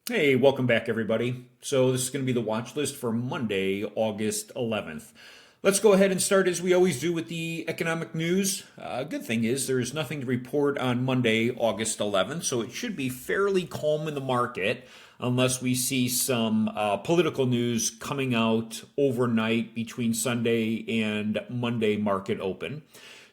Hey, welcome back, everybody. So, this is going to be the watch list for Monday, August 11th. Let's go ahead and start as we always do with the economic news. Good thing is there's nothing to report on Monday, August 11th, so it should be fairly calm in the market unless we see some political news coming out overnight between Sunday and Monday market open.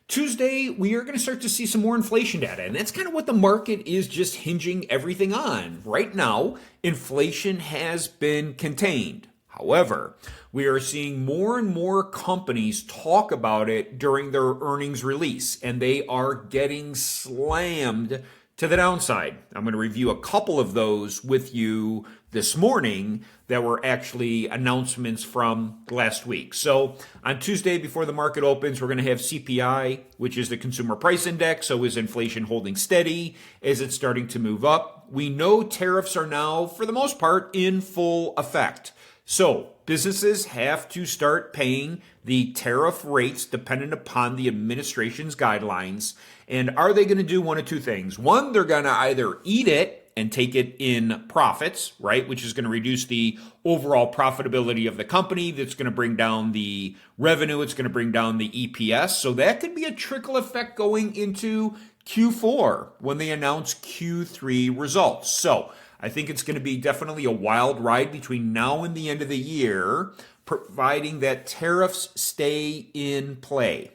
Tuesday, we are going to start to see some more inflation data, and that's kind of what the market is just hinging everything on. Right now, inflation has been contained. However, we are seeing more and more companies talk about it during their earnings release, and they are getting slammed to the downside. I'm going to review a couple of those with you this morning that were actually announcements from last week. So on Tuesday, before the market opens, we're going to have CPI, which is the consumer price index. So is inflation holding steady? Is it starting to move up? We know tariffs are now, for the most part, in full effect. So businesses have to start paying the tariff rates dependent upon the administration's guidelines. And are they going to do one of two things? One, they're going to either eat it and take it in profits, right? Which is going to reduce the overall profitability of the company. That's going to bring down the revenue. It's going to bring down the EPS. So that could be a trickle effect going into Q4 when they announce Q3 results. So I think it's going to be definitely a wild ride between now and the end of the year, providing that tariffs stay in play.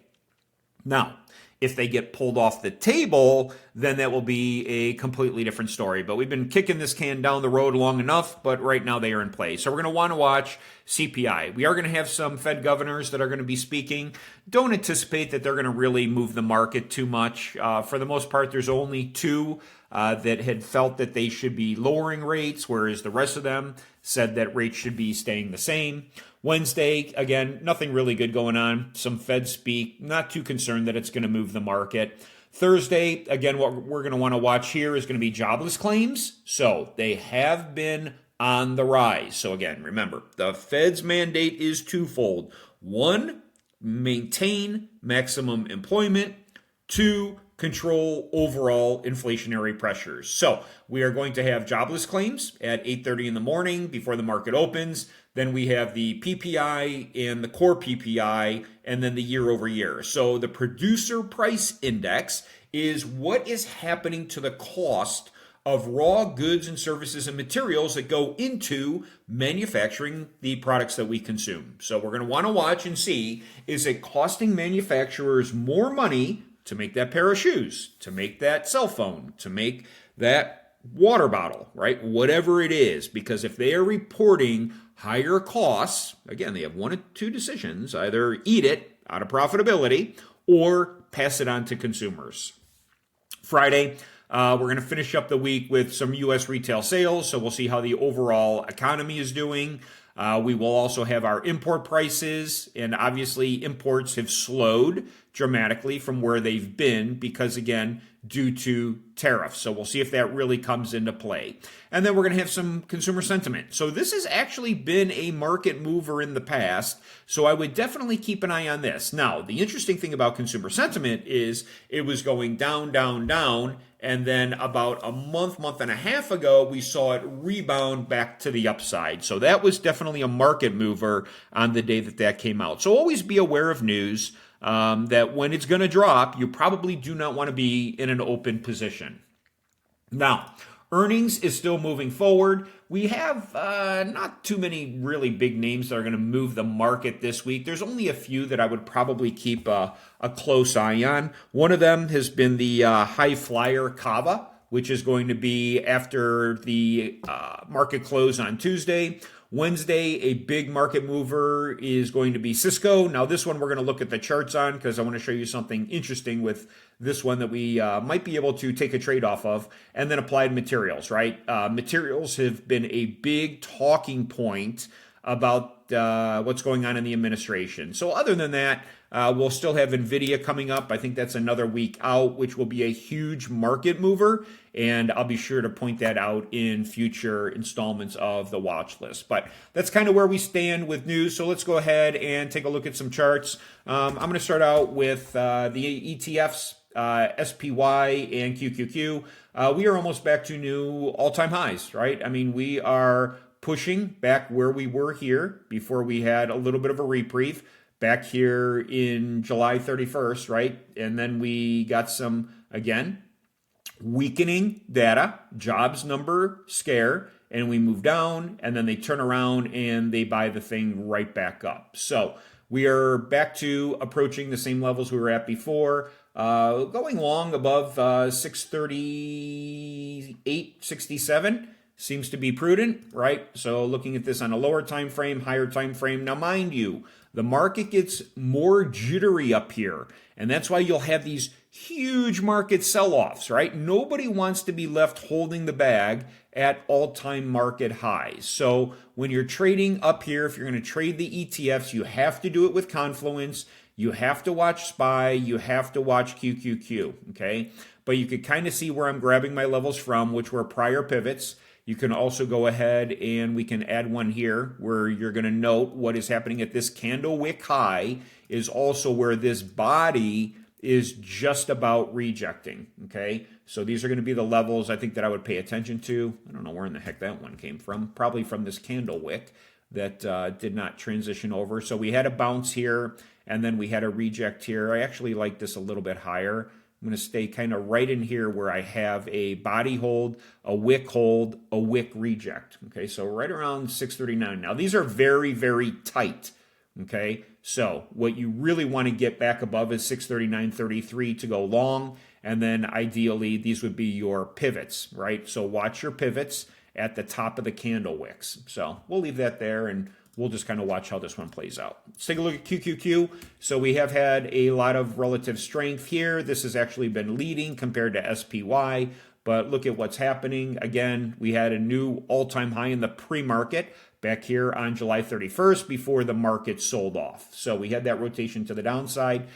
Now, if they get pulled off the table, then that will be a completely different story. But we've been kicking this can down the road long enough, but right now they are in place. So we're going to want to watch CPI. We are going to have some Fed governors that are going to be speaking. Don't anticipate that they're going to really move the market too much. For the most part, there's only two that had felt that they should be lowering rates, whereas the rest of them said that rates should be staying the same. Wednesday, again, nothing really good going on. Some Fed speak, not too concerned that it's going to move the market. Thursday, again, what we're going to want to watch here is going to be jobless claims. So they have been on the rise. So again, remember, the Fed's mandate is twofold. One, maintain maximum employment. Two, control overall inflationary pressures. So we are going to have jobless claims at 8:30 in the morning before the market opens. Then we have the PPI and the core PPI, and then the year over year. So the producer price index is what is happening to the cost of raw goods and services and materials that go into manufacturing the products that we consume. So we're going to want to watch and see, is it costing manufacturers more money to make that pair of shoes, to make that cell phone, to make that water bottle, right? Whatever it is, because if they are reporting higher costs, again, they have one of two decisions: either eat it out of profitability or pass it on to consumers. Friday, we're going to finish up the week with some U.S. retail sales, so we'll see how the overall economy is doing. We will also have our import prices, and obviously imports have slowed dramatically from where they've been because, again, due to tariffs. So we'll see if that really comes into play. And then we're going to have some consumer sentiment. So this has actually been a market mover in the past, so I would definitely keep an eye on this. Now, the interesting thing about consumer sentiment is it was going down, down, down, and then about a month and a half ago, we saw it rebound back to the upside. So that was definitely a market mover on the day that that came out. So always be aware of news that when it's going to drop, you probably do not want to be in an open position. Now, earnings is still moving forward. We have not too many really big names that are going to move the market this week. There's only a few that I would probably keep a close eye on. One of them has been the high flyer Kava, which is going to be after the market close on Tuesday. Wednesday, a big market mover is going to be CSCO. Now, this one we're going to look at the charts on because I want to show you something interesting with this one that we might be able to take a trade off of. And then Applied Materials, right? Materials have been a big talking point about what's going on in the administration. So other than that, we'll still have NVDA coming up. I think that's another week out, which will be a huge market mover. And I'll be sure to point that out in future installments of the watch list. But that's kind of where we stand with news. So let's go ahead and take a look at some charts. I'm going to start out with the ETFs, SPY and QQQ. we are almost back to new all-time highs, right? I mean, we are pushing back where we were here before we had a little bit of a reprieve back here in July 31st, right? And then we got some, again, weakening data, jobs number scare, and we move down, and then they turn around and they buy the thing right back up. So we are back to approaching the same levels we were at before, going long above 638.67 seems to be prudent, right? So looking at this on a lower time frame, higher time frame. Now, mind you, the market gets more jittery up here, and that's why you'll have these huge market sell-offs, right? Nobody wants to be left holding the bag at all-time market highs. So when you're trading up here, if you're going to trade the ETFs, you have to do it with Confluence. You have to watch SPY. You have to watch QQQ, okay? But you could kind of see where I'm grabbing my levels from, which were prior pivots. You can also go ahead and we can add one here where you're going to note what is happening at this candle wick high is also where this body is just about rejecting, okay? So these are going to be the levels I think that I would pay attention to. I don't know where in the heck that one came from. Probably from this candle wick that did not transition over. So we had a bounce here, and then we had a reject here. I actually like this a little bit higher. I'm going to stay kind of right in here where I have a body hold, a wick reject. Okay, so right around 639. Now, these are very, very tight. Okay, so what you really want to get back above is 639.33 to go long. And then ideally, these would be your pivots, right? So watch your pivots at the top of the candle wicks. So we'll leave that there and we'll just kind of watch how this one plays out. Let's take a look at QQQ. So we have had a lot of relative strength here. This has actually been leading compared to SPY, but look at what's happening. Again, we had a new all-time high in the pre-market back here on July 31st before the market sold off. So we had that rotation to the downside.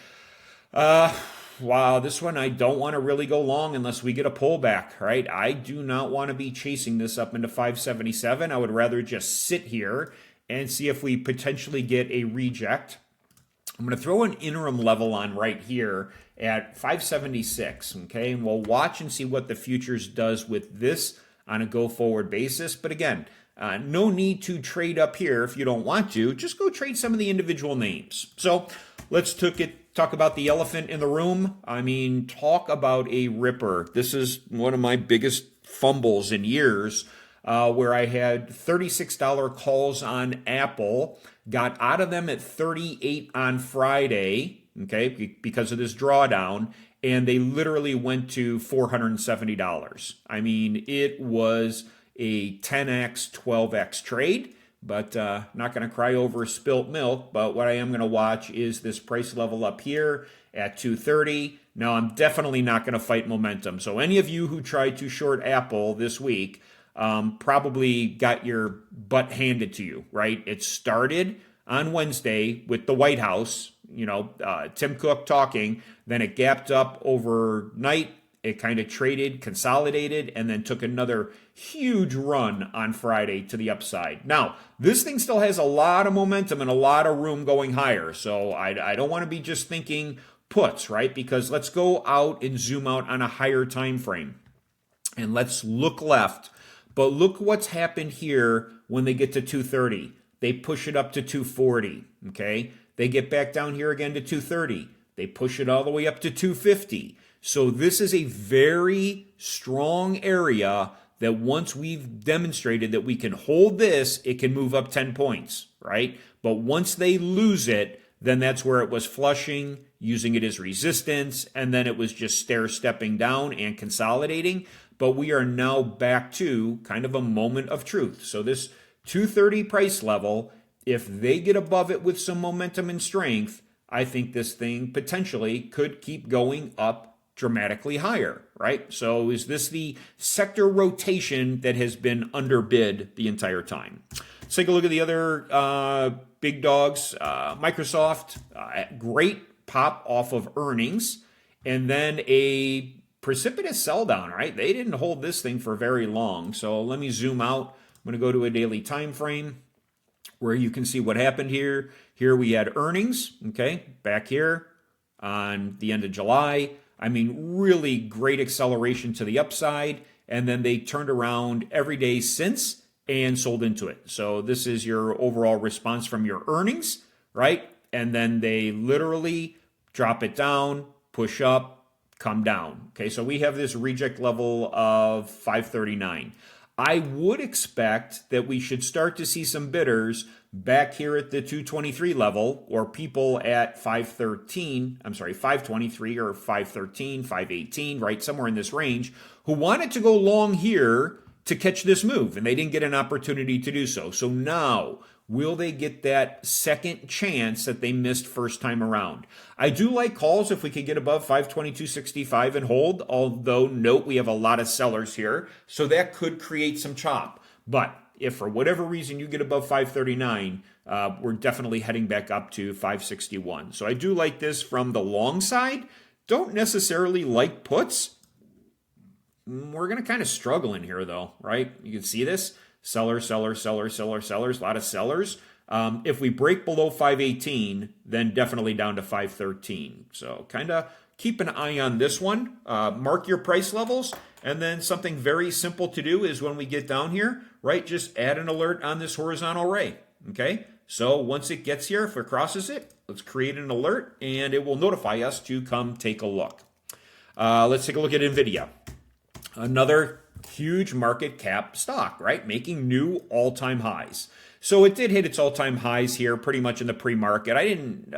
Wow, this one I don't want to really go long unless we get a pullback, right? I do not want to be chasing this up into 577. I would rather just sit here and see if we potentially get a reject. I'm going to throw an interim level on right here at 576, okay? And we'll watch and see what the futures does with this on a go-forward basis. But again, no need to trade up here if you don't want to. Just go trade some of the individual names. So let's talk about the elephant in the room. I mean, talk about a ripper. This is one of my biggest fumbles in years where I had $36 calls on Apple, got out of them at 38 on Friday, okay, because of this drawdown, and they literally went to $470. I mean, it was a 10x, 12x trade, but not going to cry over spilt milk. But what I am going to watch is this price level up here at 230. Now, I'm definitely not going to fight momentum. So any of you who tried to short Apple this week probably got your butt handed to you, right? It started on Wednesday with the White House, Tim Cook talking. Then it gapped up overnight. It kind of traded, consolidated, and then took another huge run on Friday to the upside. Now, this thing still has a lot of momentum and a lot of room going higher. So I don't want to be just thinking puts, right? Because let's go out and zoom out on a higher time frame. And let's look left. But look what's happened here when they get to 230. They push it up to 240, okay? They get back down here again to 230. They push it all the way up to 250. So this is a very strong area that once we've demonstrated that we can hold this, it can move up 10 points, right? But once they lose it, then that's where it was flushing, using it as resistance, and then it was just stair-stepping down and consolidating. But we are now back to kind of a moment of truth. So this 230 price level, if they get above it with some momentum and strength, I think this thing potentially could keep going up dramatically higher, right? So is this the sector rotation that has been underbid the entire time? Let's take a look at the other big dogs. Microsoft, great pop off of earnings, and then a precipitous sell down, right? They didn't hold this thing for very long. So let me zoom out. I'm going to go to a daily time frame where you can see what happened here. Here we had earnings, okay, back here on the end of July. I mean, really great acceleration to the upside. And then they turned around every day since and sold into it. So this is your overall response from your earnings, right? And then they literally drop it down, push up, come down. Okay, so we have this reject level of 539. I would expect that we should start to see some bidders back here at the 223 level, or people at 523 or 513, 518, right? Somewhere in this range, who wanted to go long here to catch this move, and they didn't get an opportunity to do so. So now, will they get that second chance that they missed first time around? I do like calls if we could get above 522.65 and hold, although note we have a lot of sellers here, so that could create some chop. But if for whatever reason you get above 539, we're definitely heading back up to 561. So I do like this from the long side. Don't necessarily like puts. We're going to kind of struggle in here, though, right? You can see this. Sellers, sellers, sellers, sellers, sellers, a lot of sellers. If we break below 518, then definitely down to 513. So kind of keep an eye on this one. Mark your price levels. And then something very simple to do is when we get down here, right, just add an alert on this horizontal ray, okay? So once it gets here, if it crosses it, let's create an alert, and it will notify us to come take a look. Let's take a look at NVDA. Another huge market cap stock, right? Making new all-time highs. So it did hit its all-time highs here pretty much in the pre-market. I didn't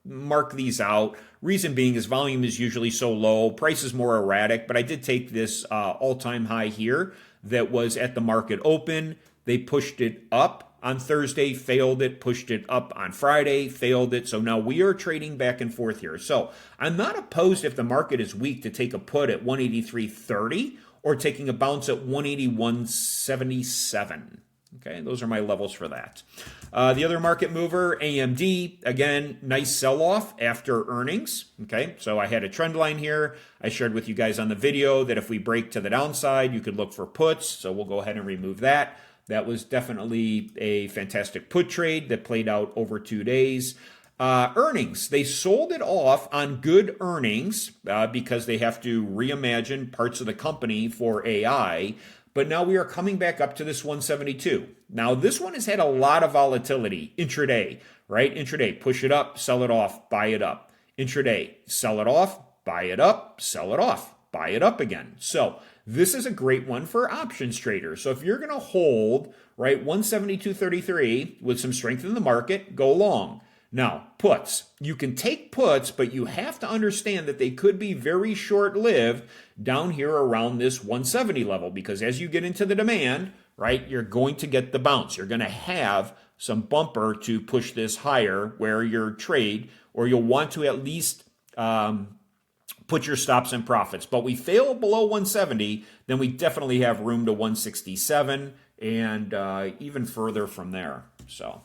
mark these out. Reason being is volume is usually so low. Price is more erratic, but I did take this all-time high here that was at the market open. They pushed it up on Thursday, failed it, pushed it up on Friday, failed it. So now we are trading back and forth here. So I'm not opposed if the market is weak to take a put at 183.30 or taking a bounce at 181.77. Okay, those are my levels for that. The other market mover, AMD, again, nice sell-off after earnings. Okay, so I had a trend line here. I shared with you guys on the video that if we break to the downside, you could look for puts. So we'll go ahead and remove that. That was definitely a fantastic put trade that played out over 2 days. Earnings, they sold it off on good earnings because they have to reimagine parts of the company for AI. But now we are coming back up to this 172. Now, this one has had a lot of volatility intraday, right? Intraday, push it up, sell it off, buy it up. Intraday, sell it off, buy it up, sell it off, buy it up again. So this is a great one for options traders. So if you're going to hold, right, 172.33 with some strength in the market, go long. Now, puts. You can take puts, but you have to understand that they could be very short-lived down here around this 170 level, because as you get into the demand, right, you're going to get the bounce. You're going to have some bumper to push this higher where your trade, or you'll want to at least put your stops and profits. But we fail below 170, then we definitely have room to 167 and even further from there. So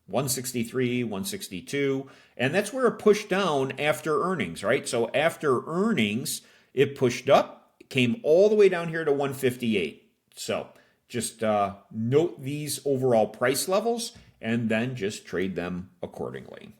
163, 162, and that's where it pushed down after earnings, right? So after earnings, it pushed up, came all the way down here to 158. So just note these overall price levels and then just trade them accordingly.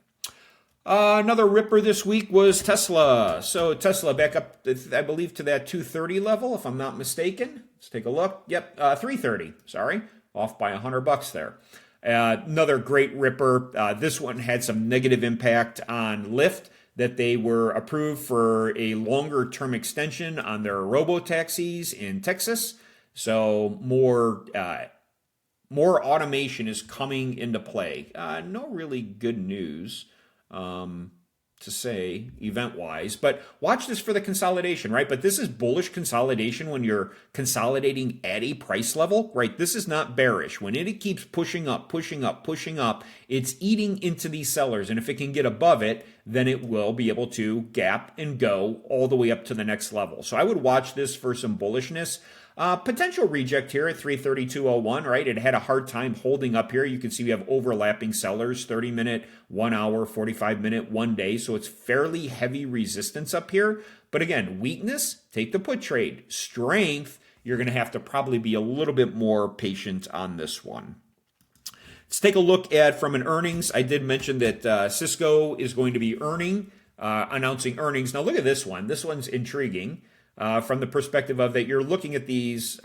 Another ripper this week was Tesla. So Tesla back up, I believe, to that 230 level, if I'm not mistaken. Let's take a look. Yep, 330, sorry, off by $100 there. Another great ripper. This one had some negative impact on Lyft, that they were approved for a longer term extension on their robo-taxis in Texas. So more automation is coming into play. No really good news to say event-wise, but watch this for the consolidation, right? But this is bullish consolidation when you're consolidating at a price level, right? This is not bearish. When it keeps pushing up, pushing up, pushing up, it's eating into these sellers. And if it can get above it, then it will be able to gap and go all the way up to the next level. So I would watch this for some bullishness. Potential reject here at 332.01, right? It had a hard time holding up here. You can see we have overlapping sellers, 30-minute, 1 hour, 45-minute, 1 day. So it's fairly heavy resistance up here. But again, weakness, take the put trade. Strength, you're going to have to probably be a little bit more patient on this one. Let's take a look at from an earnings. I did mention that CSCO is going to be earning announcing earnings. Now look at this one. This one's intriguing from the perspective of that you're looking at these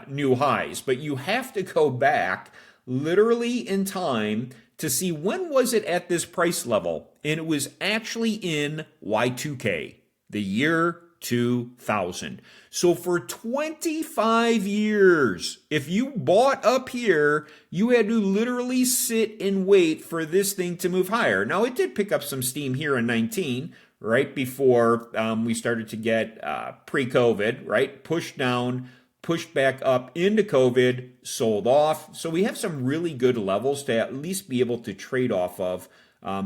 new highs, but you have to go back literally in time to see when was it at this price level. And it was actually in Y2K, the year 2000. So for 25 years, if you bought up here, you had to literally sit and wait for this thing to move higher. Now, it did pick up some steam here in 19, right before we started to get pre-COVID, right? Pushed down, pushed back up into COVID, sold off. So we have some really good levels to at least be able to trade off of.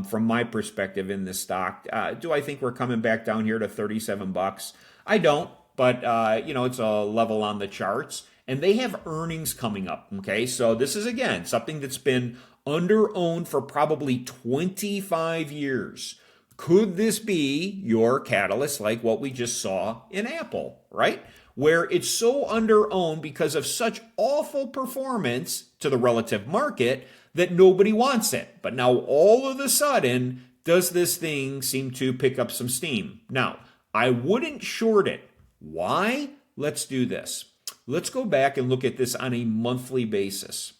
From my perspective in this stock, do I think we're coming back down here to 37 bucks? I don't, but it's a level on the charts, and they have earnings coming up. Okay, so this is again something that's been under-owned for probably 25 years. Could this be your catalyst, like what we just saw in Apple, right? Where it's so under-owned because of such awful performance to the relative market that nobody wants it. But now all of a sudden, does this thing seem to pick up some steam? Now, I wouldn't short it. Why? Let's do this. Let's go back and look at this on a monthly basis.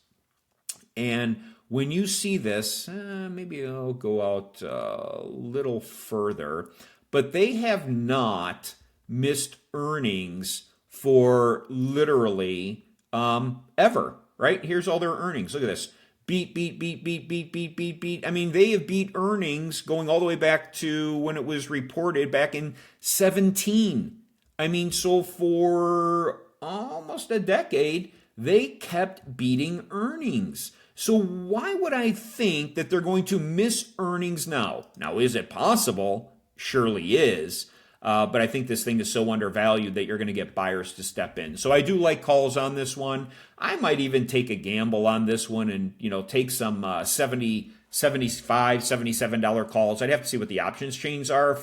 And when you see this, maybe I'll go out a little further, but they have not missed earnings for literally ever, right? Here's all their earnings. Look at this. Beat. I mean, they have beat earnings going all the way back to when it was reported back in 17. I mean, so for almost a decade, they kept beating earnings. So why would I think that they're going to miss earnings now? Now, is it possible? Surely is. But I think this thing is so undervalued that you're going to get buyers to step in. So I do like calls on this one. I might even take a gamble on this one and, take some $70, $75, $77 calls. I'd have to see what the options chains are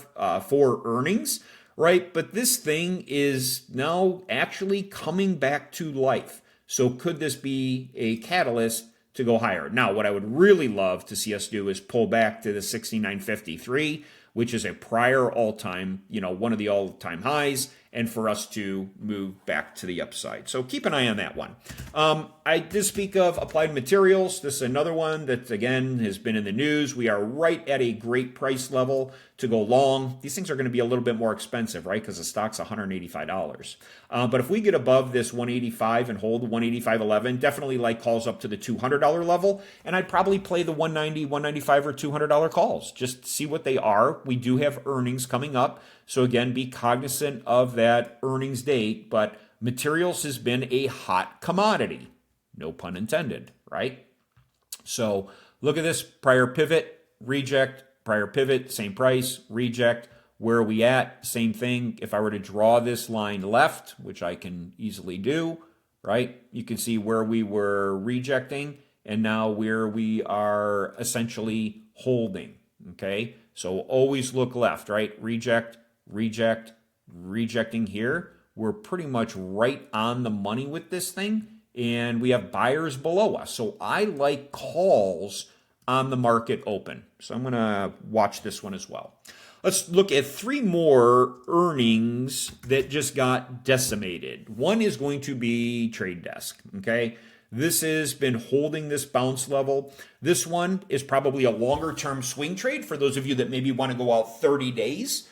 for earnings, right? But this thing is now actually coming back to life. So could this be a catalyst to go higher? Now, what I would really love to see us do is pull back to the 69.53, which is a prior all-time, one of the all-time highs, and for us to move back to the upside. So keep an eye on that one. I did speak of Applied Materials. This is another one that, again, has been in the news. We are right at a great price level to go long. These things are going to be a little bit more expensive, right, because the stock's $185. But if we get above this 185 and hold 185.11, definitely like calls up to the $200 level, and I'd probably play the 190, 195, or $200 calls. Just see what they are. We do have earnings coming up, so again, be cognizant of that earnings date, but materials has been a hot commodity. No pun intended, right? So look at this prior pivot, reject, prior pivot, same price, reject. Where are we at? Same thing. If I were to draw this line left, which I can easily do, right? You can see where we were rejecting and now where we are essentially holding, okay? So always look left, right? Reject, reject, rejecting here. We're pretty much right on the money with this thing, and we have buyers below us. So I like calls on the market open. So I'm going to watch this one as well. Let's look at three more earnings that just got decimated. One is going to be Trade Desk, okay? This has been holding this bounce level. This one is probably a longer-term swing trade for those of you that maybe want to go out 30 days.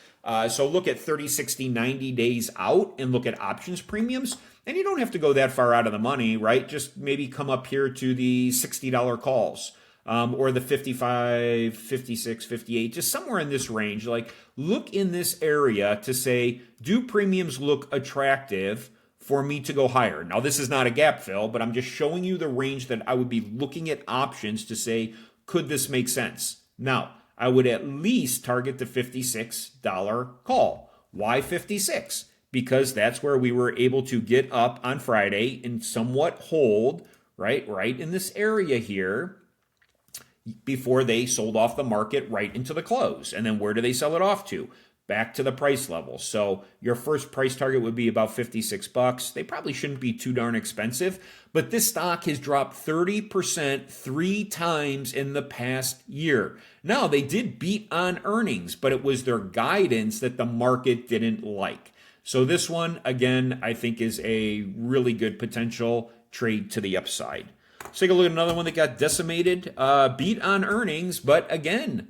So look at 30, 60, 90 days out and look at options premiums. And you don't have to go that far out of the money, right? Just maybe come up here to the $60 calls or the 55, 56, 58, just somewhere in this range. Like look in this area to say, do premiums look attractive for me to go higher? Now, this is not a gap fill, but I'm just showing you the range that I would be looking at options to say, could this make sense? Now, I would at least target the $56 call. Why 56? Because that's where we were able to get up on Friday and somewhat hold, right in this area here before they sold off the market right into the close. And then where do they sell it off to? back to the price level. So your first price target would be about $56. They probably shouldn't be too darn expensive, but this stock has dropped 30% 3 times in the past year. Now, they did beat on earnings, but it was their guidance that the market didn't like. So this one, again, I think is a really good potential trade to the upside. Let's take a look at another one that got decimated, beat on earnings, but again,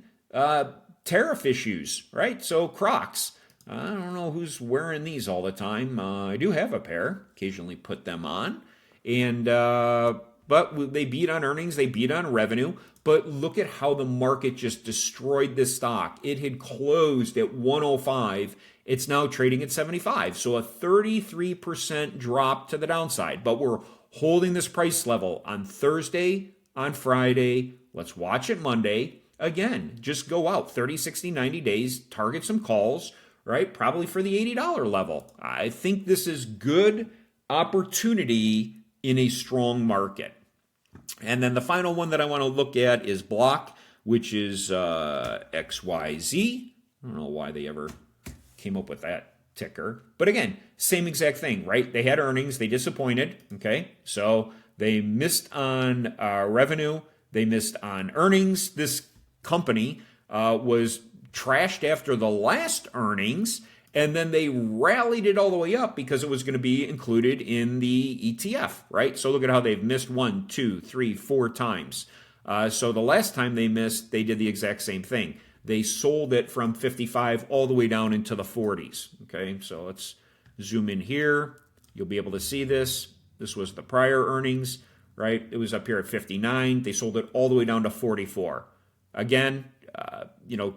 tariff issues, right? So CROX, I don't know who's wearing these all the time. I do have a pair, occasionally put them on. And but they beat on earnings, they beat on revenue. But look at how the market just destroyed this stock. It had closed at 105. It's now trading at 75. So a 33% drop to the downside. But we're holding this price level on Thursday, on Friday. Let's watch it Monday. Again, just go out 30, 60, 90 days, target some calls, right? Probably for the $80 level. I think this is good opportunity in a strong market. And then the final one that I want to look at is Block, which is XYZ. I don't know why they ever came up with that ticker. But again, same exact thing, right? They had earnings. They disappointed, okay? So they missed on revenue. They missed on earnings. This company was trashed after the last earnings, and then they rallied it all the way up because it was going to be included in the ETF, right? So look at how they've missed 1, 2, 3, 4 times. So the last time they missed, they did the exact same thing. They sold it from 55 all the way down into the 40s. Okay, so let's zoom in here. You'll be able to see this. This was the prior earnings, right? It was up here at 59. They sold it all the way down to 44. Again,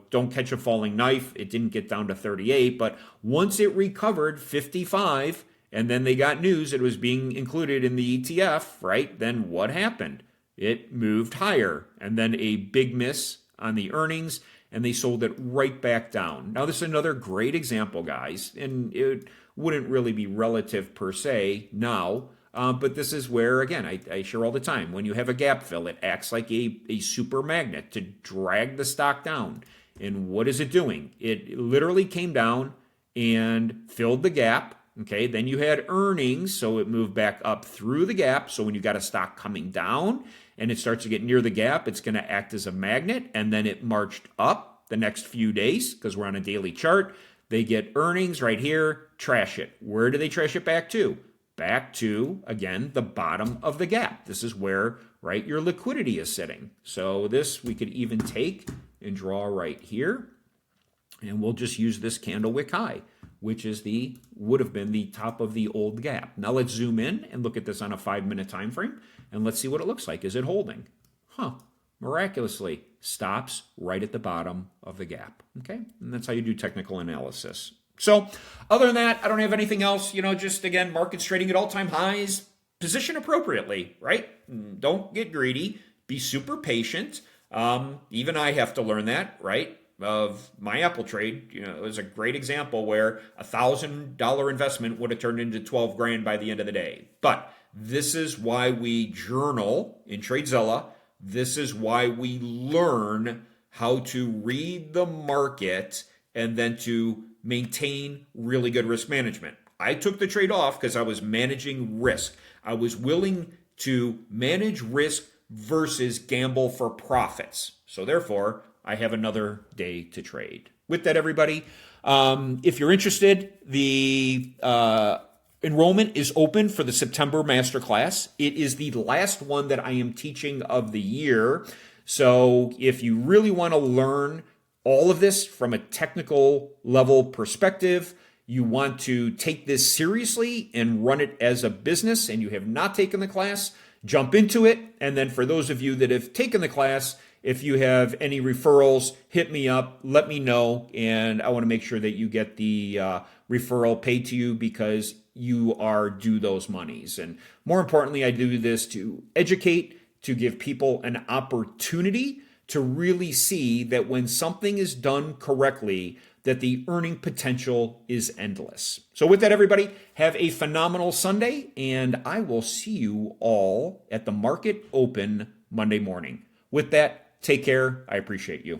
don't catch a falling knife. It didn't get down to 38, but once it recovered 55, and then they got news it was being included in the ETF, right? Then what happened? It moved higher, and then a big miss on the earnings, and they sold it right back down. Now, this is another great example, guys, and it wouldn't really be relative per se now, but this is where, again, I share all the time, when you have a gap fill, it acts like a super magnet to drag the stock down. And what is it doing? It literally came down and filled the gap. Okay, then you had earnings, so it moved back up through the gap. So when you got a stock coming down and it starts to get near the gap, it's going to act as a magnet. And then it marched up the next few days because we're on a daily chart. They get earnings right here, trash it. Where do they trash it back to? Back to, again, the bottom of the gap. This is where, right, your liquidity is sitting. So this we could even take and draw right here. And we'll just use this candle wick high, which is would have been the top of the old gap. Now let's zoom in and look at this on a 5-minute time frame, and let's see what it looks like. Is it holding? Miraculously stops right at the bottom of the gap. Okay, and that's how you do technical analysis. So other than that, I don't have anything else. Just again, markets trading at all-time highs. Position appropriately, right? Don't get greedy. Be super patient. Even I have to learn that, right? Of my Apple trade, it was a great example where $1,000 investment would have turned into 12 grand by the end of the day. But this is why we journal in TradeZilla. This is why we learn how to read the market and then to maintain really good risk management. I took the trade off because I was managing risk. I was willing to manage risk versus gamble for profits. So therefore, I have another day to trade. With that, everybody, if you're interested, the enrollment is open for the September masterclass. It is the last one that I am teaching of the year. So if you really want to learn all of this from a technical level perspective, you want to take this seriously and run it as a business, and you have not taken the class, jump into it. And then for those of you that have taken the class, if you have any referrals, hit me up, let me know, and I want to make sure that you get the referral paid to you because you are due those monies. And more importantly, I do this to educate, to give people an opportunity to really see that when something is done correctly, that the earning potential is endless. So with that, everybody, have a phenomenal Sunday, and I will see you all at the market open Monday morning. With that, take care. I appreciate you.